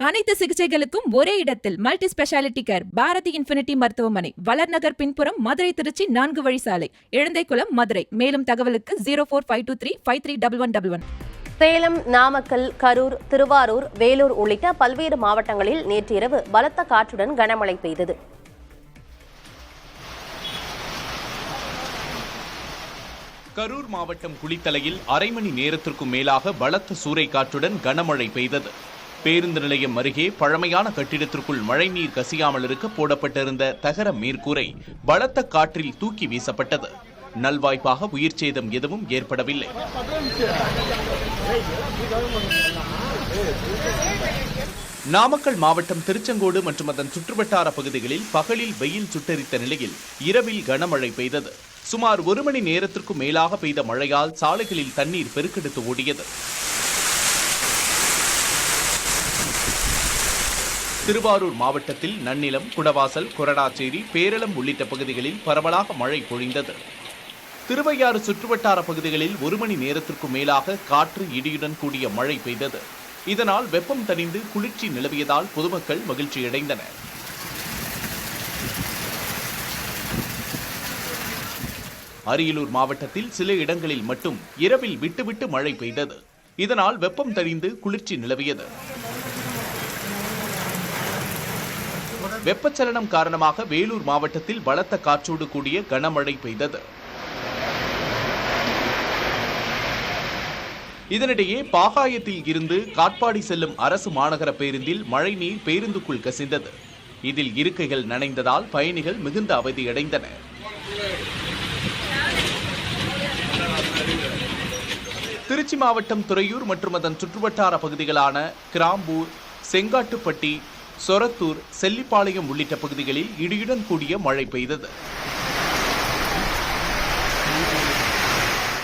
அனைத்து சிகிச்சைகளுக்கும் ஒரே இடத்தில் multi speciality care Bharathi infinity மருத்துவமனை, வளர்நகர் பின்புறம், மதுரை திருச்சி 4 வழிசாலை, இழந்தைக்குளம், மதுரை. மேலும் தகவலுக்கு 0452353111. சேலம், நாமக்கல், கரூர், திருவாரூர், வேலூர் உள்ளிட்ட பல்வேறு மாவட்டங்களில் நேற்று இரவு பலத்த காற்றுடன் கனமழை பெய்தது. கரூர் மாவட்டம் குளித்தலையில் அரை மணி நேரத்திற்கும் மேலாக பலத்த சூறைக்காற்றுடன் கனமழை பெய்தது. பேருந்து நிலையம் அருகே பழமையான கட்டிடத்திற்குள் மழைநீர் கசியாமல் இருக்க போடப்பட்டிருந்த தகர மேற்கூரை பலத்த காற்றில் தூக்கி வீசப்பட்டது. நல்வாய்ப்பாக உயிர் சேதம் எதுவும் ஏற்படவில்லை. நாமக்கல் மாவட்டம் திருச்செங்கோடு மற்றும் அதன் சுற்றுவட்டார பகுதிகளில் பகலில் வெயில் சுட்டெரித்த நிலையில் இரவில் கனமழை பெய்தது. சுமார் 1 மணி நேரத்திற்கும் மேலாக பெய்த மழையால் சாலைகளில் தண்ணீர் பெருக்கெடுத்து ஓடியது. திருவாரூர் மாவட்டத்தில் நன்னிலம், குடவாசல், கொரடாச்சேரி, பேரளம் உள்ளிட்ட பகுதிகளில் பரவலாக மழை பொழிந்தது. திருவையாறு சுற்றுவட்டார பகுதிகளில் 1 மணி நேரத்திற்கும் மேலாக காற்று, இடியுடன் கூடிய மழை பெய்தது. இதனால் வெப்பம் தணிந்து குளிர்ச்சி நிலவியதால் பொதுமக்கள் மகிழ்ச்சியடைந்தனர். அரியலூர் மாவட்டத்தில் சில இடங்களில் மட்டும் இரவில் விட்டுவிட்டு மழை பெய்தது. இதனால் வெப்பம் தணிந்து குளிர்ச்சி நிலவியது. வெப்பச்சலனம் காரணமாக வேலூர் மாவட்டத்தில் பலத்த காற்றோடு கூடிய கனமழை பெய்தது. இதனிடையே பாகாயத்தில் இருந்து காட்பாடி செல்லும் அரசு மாநகர பேருந்தில் மழைநீர் பேருந்துக்குள் கசிந்தது. இதில் இருக்கைகள் நனைந்ததால் பயணிகள் மிகுந்த அவதியடைந்தனர். திருச்சி மாவட்டம் துறையூர் மற்றும் அதன் சுற்றுவட்டார பகுதிகளான கிராம்பூர், செங்காட்டுப்பட்டி, சொரத்தூர், செல்லிப்பாளையம் உள்ளிட்ட பகுதிகளில் இடியுடன் கூடிய மழை பெய்தது.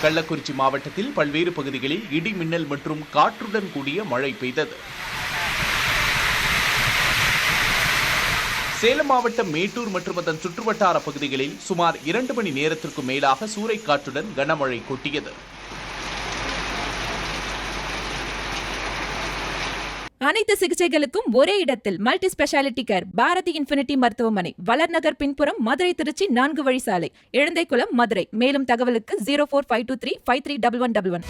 கள்ளக்குறிச்சி மாவட்டத்தில் பல்வேறு பகுதிகளில் இடி மின்னல் மற்றும் காற்றுடன் கூடிய மழை பெய்தது. சேலம் மாவட்டம் மேட்டூர் மற்றும் அதன் சுற்றுவட்டார பகுதிகளில் சுமார் 2 மணி நேரத்திற்கும் மேலாக சூறைக்காற்றுடன் கனமழை கொட்டியது. அனைத்து சிகிச்சைகளுக்கும் ஒரே இடத்தில் multi speciality care Bharathi infinity மருத்துவமனை, வளர்நகர் பின்புறம், மதுரை திருச்சி 4 வழிசாலை, இழந்தைக்குளம், மதுரை. மேலும் தகவலுக்கு 0452353111.